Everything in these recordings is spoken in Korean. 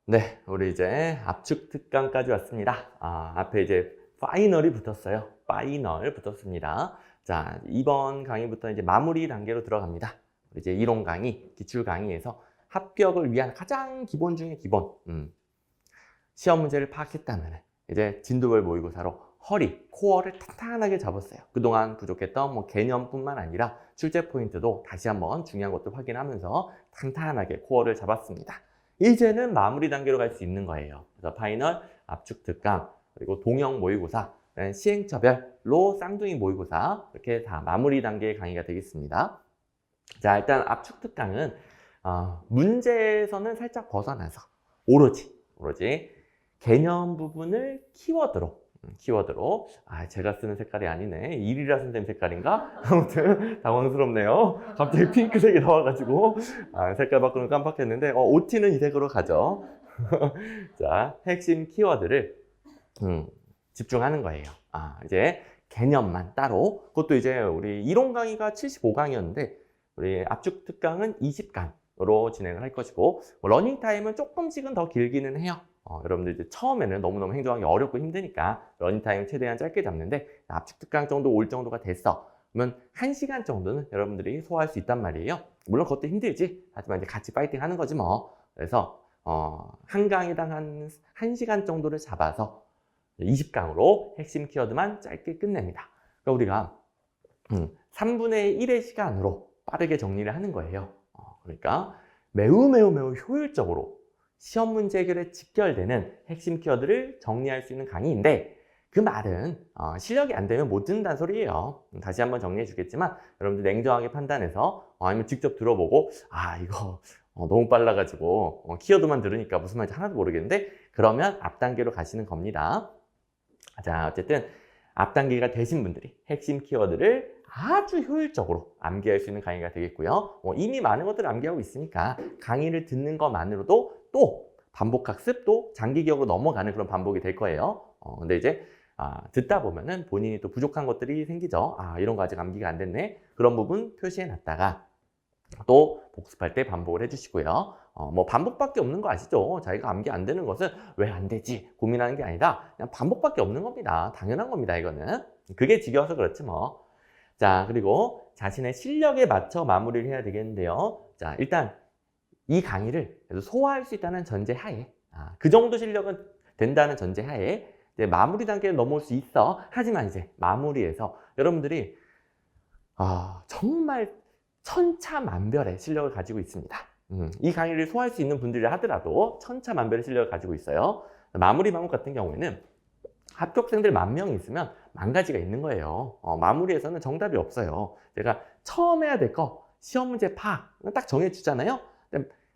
네, 우리 이제 압축 특강까지 왔습니다. 앞에 이제 파이널이 붙었어요. 파이널 붙었습니다. 자, 이번 강의부터 이제 마무리 단계로 들어갑니다. 이제 이론 강의, 기출 강의에서 합격을 위한 가장 기본 중에 기본. 시험 문제를 파악했다면 이제 진도별 모의고사로 허리, 코어를 탄탄하게 잡았어요. 그동안 부족했던 뭐 개념뿐만 아니라 출제 포인트도 다시 한번 중요한 것들 확인하면서 탄탄하게 코어를 잡았습니다. 이제는 마무리 단계로 갈 수 있는 거예요. 그래서 파이널, 압축 특강, 그리고 동형 모의고사, 시행처별로 쌍둥이 모의고사 이렇게 다 마무리 단계의 강의가 되겠습니다. 자, 일단 압축 특강은 문제에서는 살짝 벗어나서 오로지 개념 부분을 키워드로 제가 쓰는 색깔이 아니네. 이리라 선생님 색깔인가? 아무튼 당황스럽네요. 갑자기 핑크색이 나와가지고 색깔 바꾸는 깜빡했는데 OT는 이 색으로 가죠. 자, 핵심 키워드를 집중하는 거예요. 이제 개념만 따로. 그것도 이제 우리 이론 강의가 75강이었는데 우리 압축 특강은 20강으로 진행을 할 것이고 러닝 타임은 조금씩은 더 길기는 해요. 여러분들 이제 처음에는 너무너무 행정하기 어렵고 힘드니까 러닝타임 최대한 짧게 잡는데 압축 특강 정도 올 정도가 됐어. 그러면 1시간 정도는 여러분들이 소화할 수 있단 말이에요. 물론 그것도 힘들지. 하지만 이제 같이 파이팅 하는 거지 뭐. 그래서 한 강의당 한 1시간 정도를 잡아서 20강으로 핵심 키워드만 짧게 끝냅니다. 그러니까 우리가 3분의 1의 시간으로 빠르게 정리를 하는 거예요. 그러니까 매우 효율적으로 시험 문제 해결에 직결되는 핵심 키워드를 정리할 수 있는 강의인데 그 말은 실력이 안 되면 못 듣는다는 소리예요. 다시 한번 정리해 주겠지만 여러분들 냉정하게 판단해서 아니면 직접 들어보고 이거 너무 빨라가지고 키워드만 들으니까 무슨 말인지 하나도 모르겠는데 그러면 앞 단계로 가시는 겁니다. 자, 어쨌든 앞 단계가 되신 분들이 핵심 키워드를 아주 효율적으로 암기할 수 있는 강의가 되겠고요. 이미 많은 것들을 암기하고 있으니까 강의를 듣는 것만으로도 또 반복학습 또 장기 기억으로 넘어가는 그런 반복이 될 거예요. 근데 이제 듣다 보면은 본인이 또 부족한 것들이 생기죠. 이런 거 아직 암기가 안 됐네. 그런 부분 표시해 놨다가 또 복습할 때 반복을 해주시고요. 뭐 반복밖에 없는 거 아시죠? 자기가 암기 안 되는 것은 왜 안 되지? 고민하는 게 아니라 그냥 반복밖에 없는 겁니다. 당연한 겁니다, 이거는. 그게 지겨워서 그렇지 뭐. 자, 그리고 자신의 실력에 맞춰 마무리를 해야 되겠는데요. 자, 일단 이 강의를 소화할 수 있다는 전제 하에 그 정도 실력은 된다는 전제 하에 이제 마무리 단계에 넘어올 수 있어. 하지만 이제 마무리에서 여러분들이 정말 천차만별의 실력을 가지고 있습니다. 이 강의를 소화할 수 있는 분들이 하더라도 천차만별의 실력을 가지고 있어요. 마무리 방법 같은 경우에는 합격생들 10,000명이 있으면 10,000가지가 있는 거예요. 마무리에서는 정답이 없어요. 제가 처음 해야 될 거 시험 문제 파악 딱 정해주잖아요.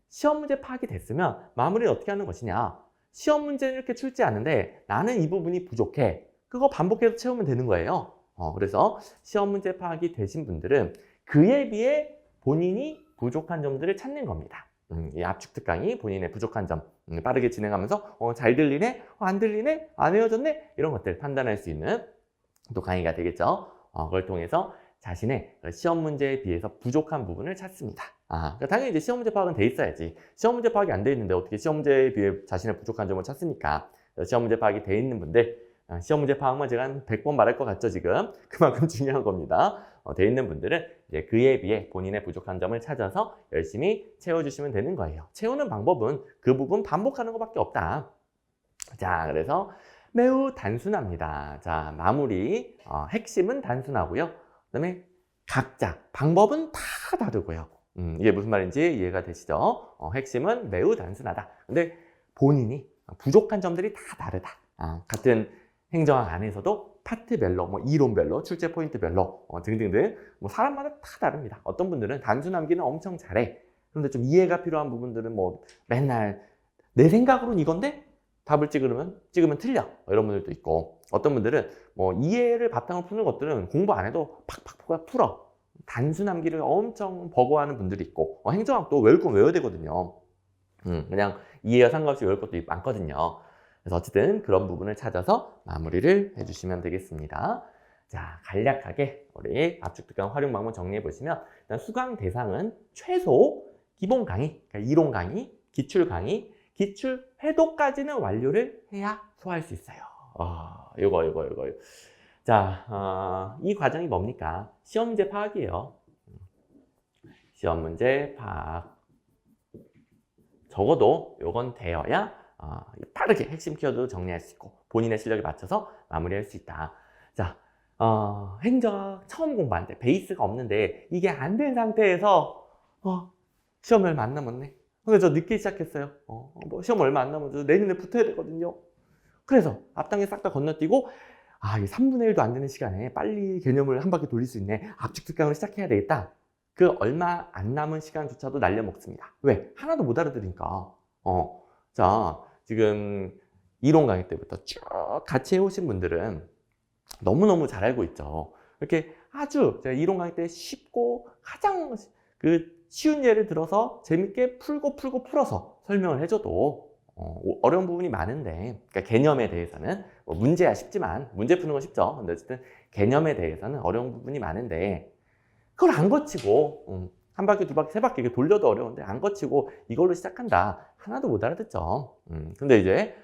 시험 문제 파악이 됐으면 마무리를 어떻게 하는 것이냐. 시험 문제는 이렇게 출제하는데 나는 이 부분이 부족해. 그거 반복해서 채우면 되는 거예요. 그래서 시험 문제 파악이 되신 분들은 그에 비해 본인이 부족한 점들을 찾는 겁니다. 이 압축 특강이 본인의 부족한 점 빠르게 진행하면서 잘 들리네? 안 들리네? 안 외워졌네? 이런 것들 판단할 수 있는 또 강의가 되겠죠. 그걸 통해서 자신의 시험 문제에 비해서 부족한 부분을 찾습니다. 그러니까 당연히 이제 시험 문제 파악은 돼 있어야지. 시험 문제 파악이 안 돼 있는데 어떻게 시험 문제에 비해 자신의 부족한 점을 찾습니까? 시험 문제 파악이 돼 있는 분들, 시험 문제 파악만 제가 한 100번 말할 것 같죠, 지금? 그만큼 중요한 겁니다. 돼 있는 분들은 이제 그에 비해 본인의 부족한 점을 찾아서 열심히 채워주시면 되는 거예요. 채우는 방법은 그 부분 반복하는 것밖에 없다. 자, 그래서 매우 단순합니다. 자, 마무리, 핵심은 단순하고요. 그다음에 각자 방법은 다 다르고요. 이게 무슨 말인지 이해가 되시죠? 핵심은 매우 단순하다. 근데 본인이 부족한 점들이 다 다르다. 같은 행정학 안에서도 파트별로, 뭐 이론별로, 출제 포인트별로 등등등 뭐 사람마다 다 다릅니다. 어떤 분들은 단순 암기는 엄청 잘해. 그런데 좀 이해가 필요한 부분들은 뭐 맨날 내 생각으로는 이건데 답을 찍으면 틀려. 이런 분들도 있고 어떤 분들은 뭐 이해를 바탕으로 푸는 것들은 공부 안 해도 팍팍 풀어. 단순 암기를 엄청 버거워하는 분들이 있고 행정학도 외울 건 외워야 되거든요. 그냥 이해와 상관없이 외울 것도 많거든요. 그래서 어쨌든 그런 부분을 찾아서 마무리를 해주시면 되겠습니다. 자, 간략하게 우리 압축 특강 활용 방법 정리해 보시면 일단 수강 대상은 최소 기본 강의, 그러니까 이론 강의, 기출 강의, 기출 회도까지는 완료를 해야 소화할 수 있어요. 이거. 자, 이 과정이 뭡니까? 시험 문제 파악이에요. 시험 문제 파악. 적어도 요건 되어야 빠르게 핵심 키워드 정리할 수 있고 본인의 실력에 맞춰서 마무리할 수 있다. 자, 행정 처음 공부하는데 베이스가 없는데 이게 안 된 상태에서 시험 얼마 안 남았네. 그래서 저 늦게 시작했어요. 뭐 시험 얼마 안 남았죠. 내년에 붙어야 되거든요. 그래서 앞단계 싹 다 건너뛰고 이게 3분의 1도 안 되는 시간에 빨리 개념을 한 바퀴 돌릴 수 있네. 압축 특강을 시작해야 되겠다. 그 얼마 안 남은 시간조차도 날려먹습니다. 왜? 하나도 못 알아들으니까. 자, 지금 이론 강의 때부터 쭉 같이 해오신 분들은 너무너무 잘 알고 있죠. 이렇게 아주 제가 이론 강의 때 쉽고 가장 쉬운 예를 들어서 재밌게 풀어서 설명을 해줘도 어려운 부분이 많은데, 그러니까 개념에 대해서는 뭐 문제야 쉽지만 문제 푸는 건 쉽죠. 근데 어쨌든 개념에 대해서는 어려운 부분이 많은데 그걸 안 거치고 한 바퀴, 두 바퀴, 세 바퀴 이렇게 돌려도 어려운데 안 거치고 이걸로 시작한다. 하나도 못 알아듣죠. 근데 이제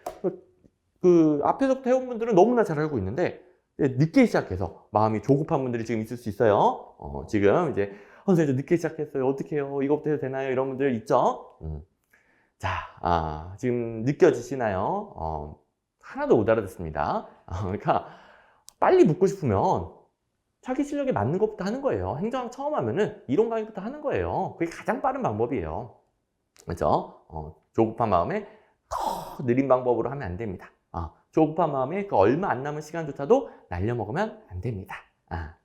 그 앞에서부터 해온 분들은 너무나 잘 알고 있는데 늦게 시작해서 마음이 조급한 분들이 지금 있을 수 있어요. 지금 이제 선생님 늦게 시작했어요. 어떻게 해요? 이거부터 해도 되나요? 이런 분들 있죠. 자, 지금 느껴지시나요? 하나도 못 알아듣습니다. 그러니까 빨리 묻고 싶으면 자기 실력에 맞는 것부터 하는 거예요. 행정 처음 하면은 이론 강의부터 하는 거예요. 그게 가장 빠른 방법이에요. 그렇죠? 조급한 마음에 더 느린 방법으로 하면 안 됩니다. 조급한 마음에 그 얼마 안 남은 시간조차도 날려먹으면 안 됩니다.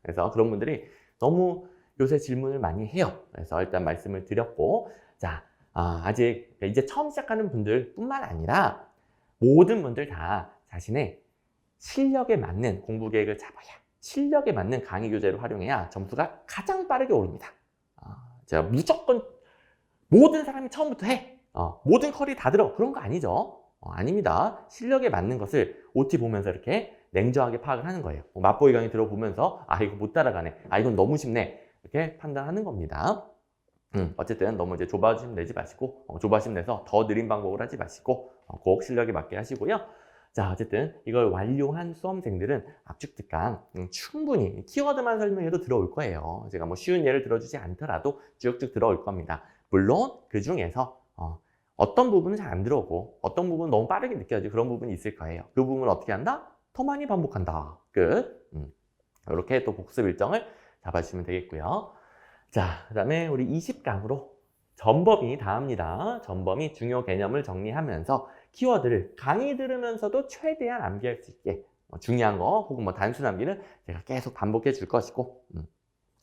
그래서 그런 분들이 너무 요새 질문을 많이 해요. 그래서 일단 말씀을 드렸고, 자, 아직 이제 처음 시작하는 분들 뿐만 아니라 모든 분들 다 자신의 실력에 맞는 공부 계획을 잡아야, 실력에 맞는 강의 교재를 활용해야 점수가 가장 빠르게 오릅니다. 제가 무조건 모든 사람이 처음부터 해, 모든 컬이 다 들어, 그런 거 아니죠. 아닙니다. 실력에 맞는 것을 OT 보면서 이렇게 냉정하게 파악을 하는 거예요. 맛보기 강의 들어보면서 이거 못 따라가네, 이건 너무 쉽네, 이렇게 판단하는 겁니다. 어쨌든 너무 이제 조바심 내지 마시고, 조바심 내서 더 느린 방법을 하지 마시고, 꼭 실력에 맞게 하시고요. 자, 어쨌든 이걸 완료한 수험생들은 압축 특강 충분히 키워드만 설명해도 들어올 거예요. 제가 뭐 쉬운 예를 들어주지 않더라도 쭉쭉 들어올 겁니다. 물론 그 중에서 어떤 부분은 잘 안 들어오고 어떤 부분은 너무 빠르게 느껴지고 그런 부분이 있을 거예요. 그 부분을 어떻게 한다? 더 많이 반복한다. 끝. 이렇게 또 복습 일정을 잡아주시면 되겠고요. 자, 그 다음에 우리 20강으로 전범위 다합니다. 전범위 중요 개념을 정리하면서 키워드를 강의 들으면서도 최대한 암기할 수 있게, 중요한 거 혹은 뭐 단순 암기는 제가 계속 반복해 줄 것이고,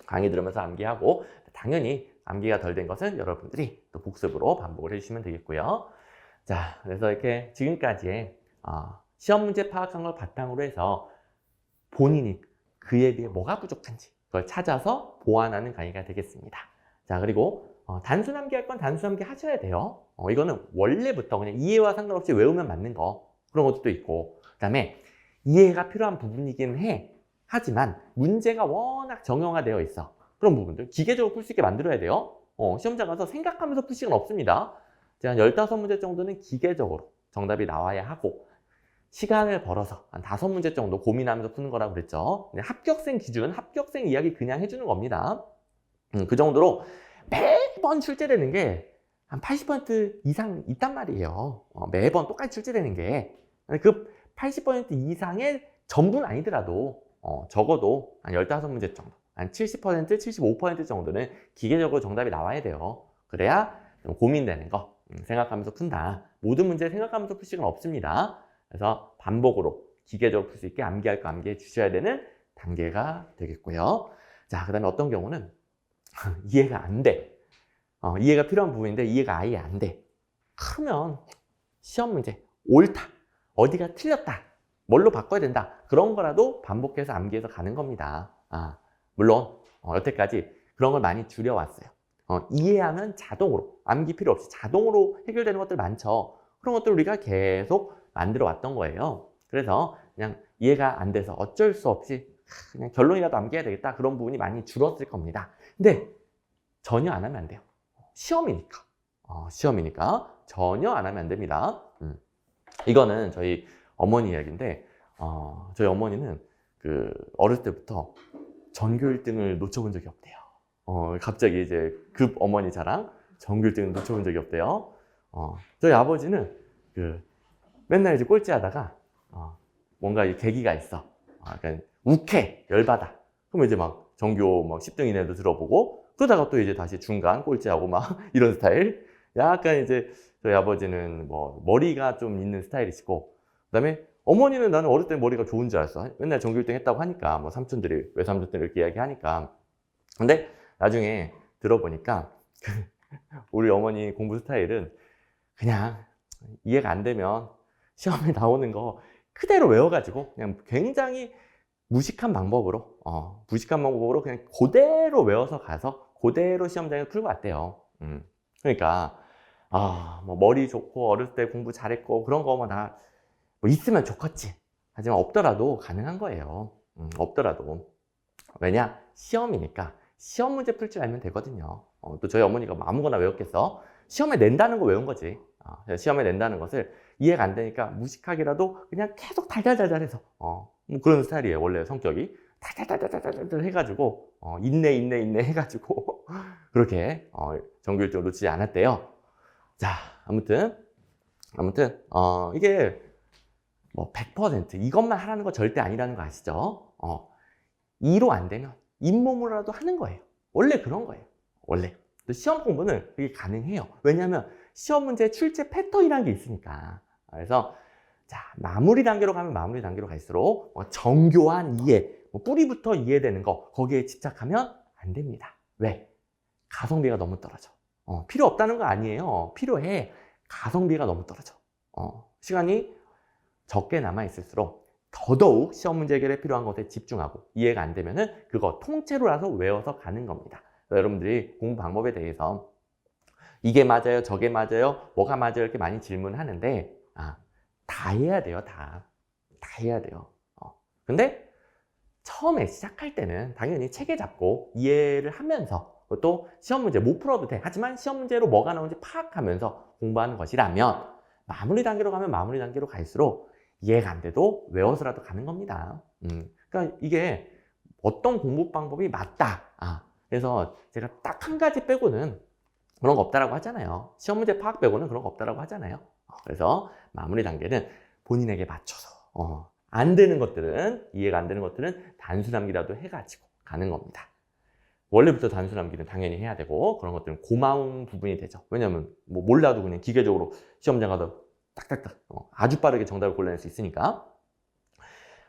강의 들으면서 암기하고, 당연히 암기가 덜 된 것은 여러분들이 또 복습으로 반복을 해주시면 되겠고요. 자, 그래서 이렇게 지금까지의 시험 문제 파악한 걸 바탕으로 해서 본인이 그에 비해 뭐가 부족한지 그걸 찾아서 보완하는 강의가 되겠습니다. 자, 그리고 단순 암기 할 건 단순 암기 하셔야 돼요. 이거는 원래부터 그냥 이해와 상관없이 외우면 맞는 거, 그런 것도 있고, 그 다음에 이해가 필요한 부분이긴 해. 하지만 문제가 워낙 정형화되어 있어. 그런 부분들 기계적으로 풀 수 있게 만들어야 돼요. 시험장 가서 생각하면서 풀 시간 없습니다. 제가 한 15문제 정도는 기계적으로 정답이 나와야 하고, 시간을 벌어서 한 5문제 정도 고민하면서 푸는 거라고 그랬죠. 합격생 기준, 합격생 이야기 그냥 해주는 겁니다. 그 정도로 매번 출제되는 게 한 80% 이상 있단 말이에요. 매번 똑같이 출제되는 게. 그 80% 이상의 전부는 아니더라도 적어도 한 15문제 정도, 한 70%, 75% 정도는 기계적으로 정답이 나와야 돼요. 그래야 좀 고민되는 거 생각하면서 푼다. 모든 문제 생각하면서 풀 시간 없습니다. 그래서 반복으로 기계적으로 풀 수 있게 암기할 거 암기해 주셔야 되는 단계가 되겠고요. 자, 그 다음에 어떤 경우는 이해가 안 돼. 이해가 필요한 부분인데 이해가 아예 안 돼. 그러면 시험 문제 옳다, 어디가 틀렸다, 뭘로 바꿔야 된다, 그런 거라도 반복해서 암기해서 가는 겁니다. 물론 여태까지 그런 걸 많이 줄여왔어요. 이해하면 자동으로, 암기 필요 없이 자동으로 해결되는 것들 많죠. 그런 것들 우리가 계속 만들어 왔던 거예요. 그래서 그냥 이해가 안 돼서 어쩔 수 없이 그냥 결론이라도 암기해야 되겠다, 그런 부분이 많이 줄었을 겁니다. 근데 전혀 안 하면 안 돼요. 시험이니까. 시험이니까 전혀 안 하면 안 됩니다. 이거는 저희 어머니 이야기인데, 저희 어머니는 그 어렸을 때부터 전교 1등을 놓쳐본 적이 없대요. 갑자기 이제 급 어머니 자랑, 전교 1등을 놓쳐본 적이 없대요. 저희 아버지는 그 맨날 이제 꼴찌하다가 뭔가 이 계기가 있어. 약간 욱해, 열받아. 그러면 이제 막 전교 막 10등 이내도 들어보고, 그러다가 또 이제 다시 중간 꼴찌하고 막 이런 스타일. 약간 이제 저희 아버지는 뭐 머리가 좀 있는 스타일이시고, 그다음에 어머니는 나는 어릴 때 머리가 좋은 줄 알았어. 맨날 전교 1등 했다고 하니까, 뭐 삼촌들이, 외삼촌들이 이렇게 이야기하니까. 근데 나중에 들어보니까 우리 어머니 공부 스타일은 그냥 이해가 안 되면 시험에 나오는 거 그대로 외워가지고 그냥 굉장히 무식한 방법으로 그냥 그대로 외워서 가서 그대로 시험장에 풀고 왔대요. 그러니까 뭐 머리 좋고 어렸을 때 공부 잘했고 그런 거만 다 뭐 있으면 좋겠지. 하지만 없더라도 가능한 거예요. 없더라도. 왜냐? 시험이니까 시험 문제 풀 줄 알면 되거든요. 또 저희 어머니가 뭐 아무거나 외웠겠어? 시험에 낸다는 거 외운 거지. 시험에 낸다는 것을 이해가 안 되니까 무식하게라도 그냥 계속 달달달달해서 뭐 그런 스타일이에요. 원래 성격이 달달달달달달 해가지고 인내 해가지고 그렇게 전교 1등을 놓치지 않았대요. 자, 아무튼 이게 뭐 100% 이것만 하라는 거 절대 아니라는 거 아시죠? 2로 안 되면 잇몸으로라도 하는 거예요. 원래 그런 거예요. 원래. 또 시험 공부는 그게 가능해요. 왜냐하면 시험 문제 출제 패턴이라는 게 있으니까. 그래서 자, 마무리 단계로 가면 마무리 단계로 갈수록 정교한 이해, 뿌리부터 이해되는 거 거기에 집착하면 안 됩니다. 왜? 가성비가 너무 떨어져. 필요 없다는 거 아니에요. 필요해. 가성비가 너무 떨어져. 시간이 적게 남아있을수록 더더욱 시험 문제 해결에 필요한 것에 집중하고 이해가 안 되면은 그거 통째로라서 외워서 가는 겁니다. 여러분들이 공부 방법에 대해서 이게 맞아요, 저게 맞아요, 뭐가 맞아요 이렇게 많이 질문하는데 다 해야 돼요, 다 해야 돼요. 근데 처음에 시작할 때는 당연히 체계 잡고 이해를 하면서 또 시험 문제 못 풀어도 돼. 하지만 시험 문제로 뭐가 나오는지 파악하면서 공부하는 것이라면 마무리 단계로 가면 마무리 단계로 갈수록 이해가 안 돼도 외워서라도 가는 겁니다. 그러니까 이게 어떤 공부 방법이 맞다. 그래서 제가 딱 한 가지 빼고는 그런 거 없다라고 하잖아요. 시험 문제 파악 빼고는 그런 거 없다라고 하잖아요. 그래서 마무리 단계는 본인에게 맞춰서 안 되는 것들은, 이해가 안 되는 것들은 단순함기라도 해가지고 가는 겁니다. 원래부터 단순함기는 당연히 해야 되고 그런 것들은 고마운 부분이 되죠. 왜냐면 뭐 몰라도 그냥 기계적으로 시험장 가서 딱딱딱 아주 빠르게 정답을 골라낼 수 있으니까.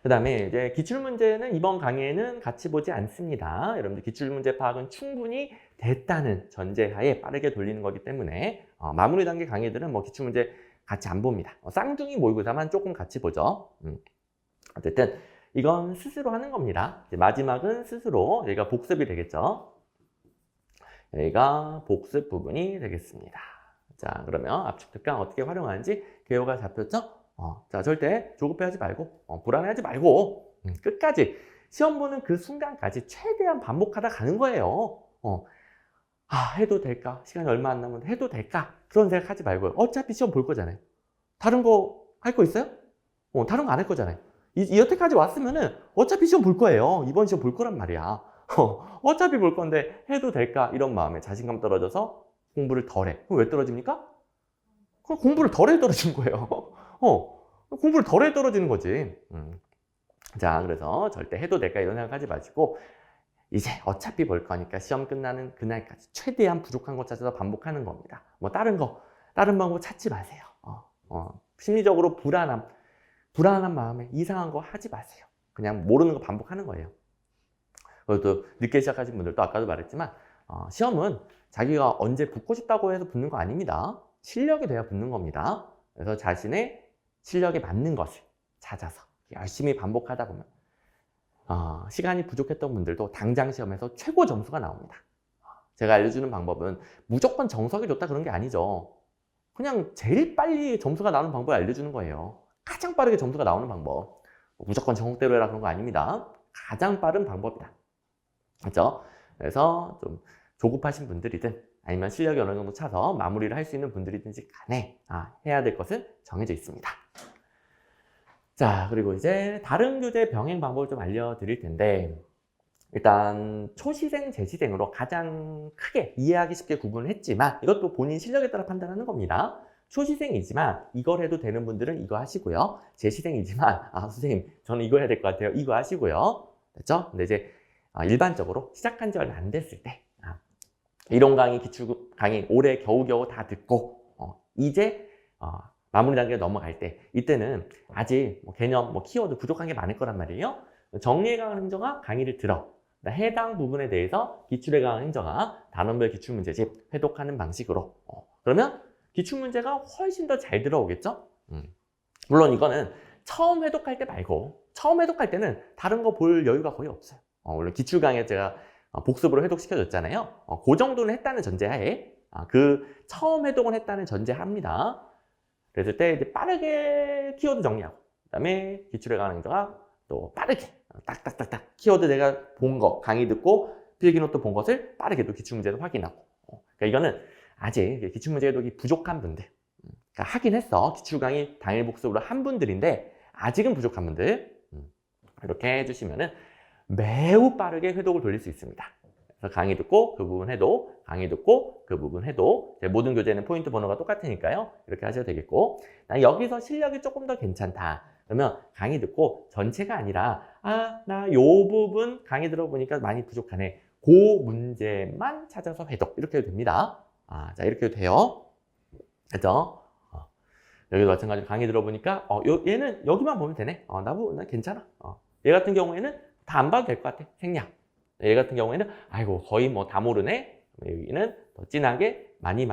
그 다음에 이제 기출문제는 이번 강의에는 같이 보지 않습니다. 여러분들 기출문제 파악은 충분히 됐다는 전제하에 빠르게 돌리는 거기 때문에 마무리 단계 강의들은 뭐 기출문제 같이 안 봅니다. 쌍둥이 모의고사만 조금 같이 보죠. 어쨌든 이건 스스로 하는 겁니다. 이제 마지막은 스스로, 여기가 복습이 되겠죠. 여기가 복습 부분이 되겠습니다. 자, 그러면 압축 특강 어떻게 활용하는지 개요가 잡혔죠? 자, 절대 조급해하지 말고 불안해하지 말고 끝까지 시험 보는 그 순간까지 최대한 반복하다 가는 거예요. 해도 될까? 시간이 얼마 안 남았는데 해도 될까? 그런 생각하지 말고요. 어차피 시험 볼 거잖아요. 다른 거 할 거 있어요? 다른 거 안 할 거잖아요. 여태까지 왔으면은 어차피 시험 볼 거예요. 이번 시험 볼 거란 말이야. 어차피 볼 건데 해도 될까? 이런 마음에 자신감 떨어져서 공부를 덜 해. 그럼 왜 떨어집니까? 그럼 공부를 덜 해 떨어진 거예요. 공부를 덜 해 떨어지는 거지. 자, 그래서 절대 해도 될까 이런 생각하지 마시고 이제 어차피 볼 거니까 시험 끝나는 그날까지 최대한 부족한 거 찾아서 반복하는 겁니다. 뭐 다른 방법 찾지 마세요. 심리적으로 불안한 마음에 이상한 거 하지 마세요. 그냥 모르는 거 반복하는 거예요. 그리고 또 늦게 시작하신 분들도 아까도 말했지만 시험은 자기가 언제 붙고 싶다고 해서 붙는 거 아닙니다. 실력이 돼야 붙는 겁니다. 그래서 자신의 실력에 맞는 것을 찾아서 열심히 반복하다 보면 시간이 부족했던 분들도 당장 시험에서 최고 점수가 나옵니다. 제가 알려주는 방법은 무조건 정석이 좋다 그런 게 아니죠. 그냥 제일 빨리 점수가 나오는 방법을 알려주는 거예요. 가장 빠르게 점수가 나오는 방법. 무조건 정석대로 해라 그런 거 아닙니다. 가장 빠른 방법이다. 그렇죠? 그래서 좀 조급하신 분들이든 아니면 실력이 어느 정도 차서 마무리를 할 수 있는 분들이든지 간에 해야 될 것은 정해져 있습니다. 자, 그리고 이제 다른 교재 병행 방법을 좀 알려드릴 텐데, 일단 초시생, 재시생으로 가장 크게 이해하기 쉽게 구분을 했지만 이것도 본인 실력에 따라 판단하는 겁니다. 초시생이지만 이걸 해도 되는 분들은 이거 하시고요. 재시생이지만 선생님 저는 이거 해야 될 것 같아요. 이거 하시고요. 됐죠? 근데 이제 일반적으로 시작한 지 얼마 안 됐을 때 이론 강의, 기출 강의 올해 겨우겨우 다 듣고 이제 마무리 단계에 넘어갈 때 이때는 아직 개념, 키워드 부족한 게 많을 거란 말이에요. 정리에 강한 행정학 강의를 들어 해당 부분에 대해서 기출에 강한 행정학 단원별 기출문제집 회독하는 방식으로 그러면 기출문제가 훨씬 더 잘 들어오겠죠? 물론 이거는 처음 회독할 때 말고 처음 회독할 때는 다른 거 볼 여유가 거의 없어요. 물론 기출 강의 제가 복습으로 회독시켜줬잖아요. 그 정도는 했다는 전제하에 그 처음 회독은 했다는 전제합니다. 그랬을 때 이제 빠르게 키워드 정리하고 그다음에 기출에 관한 행정학 또 빠르게 딱딱딱딱 키워드 내가 본 거 강의 듣고 필기노트 본 것을 빠르게 또 기출문제도 확인하고 그러니까 이거는 아직 기출문제 해독이 부족한 분들 그러니까 하긴 했어 기출 강의 당일 복습으로 한 분들인데 아직은 부족한 분들 이렇게 해주시면은 매우 빠르게 회독을 돌릴 수 있습니다. 그래서 강의 듣고 그 부분 해독, 강의 듣고 그 부분 해독. 모든 교재는 포인트 번호가 똑같으니까요. 이렇게 하셔도 되겠고 여기서 실력이 조금 더 괜찮다. 그러면 강의 듣고 전체가 아니라 나 요 부분 강의 들어보니까 많이 부족하네. 그 문제만 찾아서 회독. 이렇게 해도 됩니다. 자 이렇게 해도 돼요. 그죠? 여기도 마찬가지로 강의 들어보니까 얘는 여기만 보면 되네. 나 괜찮아. 얘 같은 경우에는 다 안 봐도 될 것 같아. 생략. 얘 같은 경우에는 아이고 거의 다 모르네. 여기는 더 진하게 많이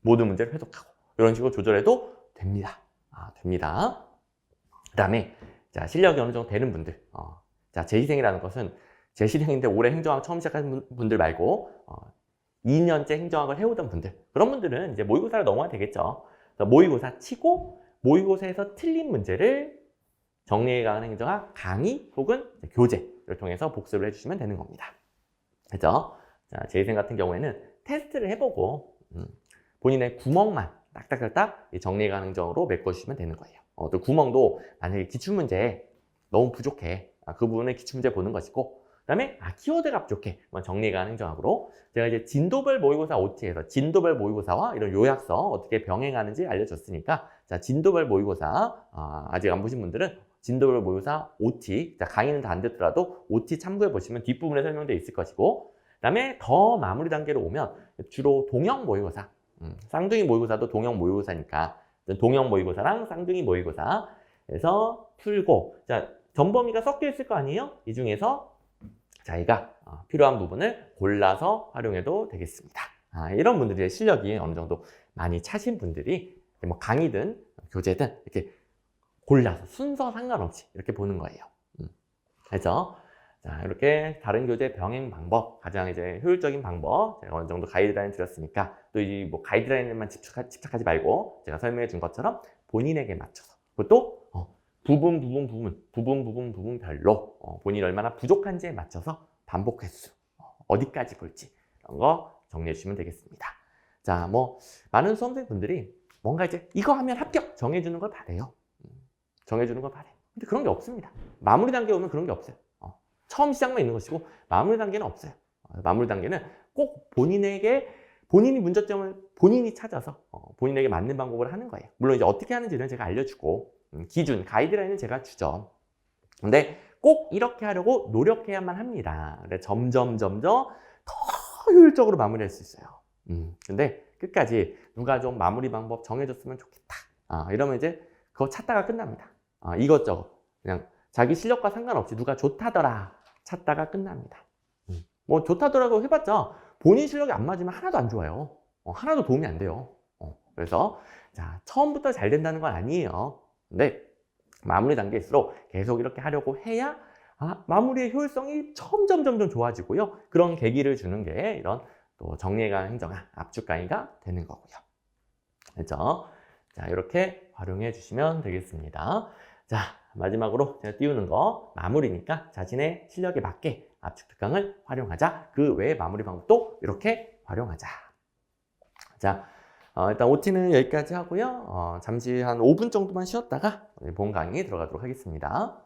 모든 문제를 회독하고 이런 식으로 조절해도 됩니다. 됩니다. 그 다음에 자 실력이 어느 정도 되는 분들 자 재시생이라는 것은 재시생인데 올해 행정학 처음 시작하는 분들 말고 2년째 행정학을 해오던 분들 그런 분들은 이제 모의고사를 넘어야 되겠죠. 모의고사 치고 모의고사에서 틀린 문제를 정리에 관한 행정학 강의 혹은 교재를 통해서 복습을 해주시면 되는 겁니다. 그죠? 자, 재시생 같은 경우에는 테스트를 해보고 본인의 구멍만 딱딱딱딱 정리에 관한 행정으로 메꿔주시면 되는 거예요. 또 구멍도 만약에 기출문제 너무 부족해. 그 부분에 기출문제 보는 것이고 그 다음에 키워드가 부족해. 정리에 관한 행정학으로 제가 이제 진도별 모의고사 OT에서 진도별 모의고사와 이런 요약서 어떻게 병행하는지 알려줬으니까 자 진도별 모의고사 아직 안 보신 분들은 진도별 모의고사 OT 자, 강의는 다 안 됐더라도 OT 참고해 보시면 뒷부분에 설명되어 있을 것이고 그 다음에 더 마무리 단계로 오면 주로 동형 모의고사 쌍둥이 모의고사도 동형 모의고사니까 동형 모의고사랑 쌍둥이 모의고사에서 풀고 자 전범위가 섞여 있을 거 아니에요? 이 중에서 자기가 필요한 부분을 골라서 활용해도 되겠습니다. 이런 분들의 실력이 어느 정도 많이 차신 분들이 강의든 교재든 이렇게 골라서 순서 상관없이 이렇게 보는 거예요. 그래서 자 이렇게 다른 교재 병행 방법 가장 이제 효율적인 방법 제가 어느 정도 가이드라인 드렸으니까 또 이 가이드라인에만 집착하지 말고 제가 설명해 준 것처럼 본인에게 맞춰서 그리고 또 부분별로 본인이 얼마나 부족한지에 맞춰서 반복 횟수 어디까지 볼지 이런 거 정리해 주시면 되겠습니다. 자 많은 수험생분들이 뭔가 이제 이거 하면 합격 정해주는 걸 바래요. 정해주는 걸 바래. 근데 그런 게 없습니다. 마무리 단계 오면 그런 게 없어요. 처음 시작만 있는 것이고 마무리 단계는 없어요. 마무리 단계는 꼭 본인이 문제점을 본인이 찾아서 본인에게 맞는 방법을 하는 거예요. 물론 이제 어떻게 하는지는 제가 알려주고 기준, 가이드라인은 제가 주죠. 근데 꼭 이렇게 하려고 노력해야만 합니다. 근데 점점 더 효율적으로 마무리할 수 있어요. 근데 끝까지 누가 좀 마무리 방법 정해줬으면 좋겠다. 이러면 이제 그거 찾다가 끝납니다. 이것저것 그냥 자기 실력과 상관없이 누가 좋다더라 찾다가 끝납니다. 좋다더라고 해봤자 본인 실력이 안 맞으면 하나도 안 좋아요. 하나도 도움이 안 돼요. 그래서 자 처음부터 잘 된다는 건 아니에요. 근데 마무리 단계일수록 계속 이렇게 하려고 해야 마무리의 효율성이 점점 좋아지고요. 그런 계기를 주는 게 이런 또 정리에 관한 행정학 압축 강의가 되는 거고요. 그렇죠? 자 이렇게 활용해 주시면 되겠습니다. 자 마지막으로 제가 띄우는 거 마무리니까 자신의 실력에 맞게 압축 특강을 활용하자. 그 외의 마무리 방법도 이렇게 활용하자. 자, 일단 OT는 여기까지 하고요. 잠시 한 5분 정도만 쉬었다가 본 강의 들어가도록 하겠습니다.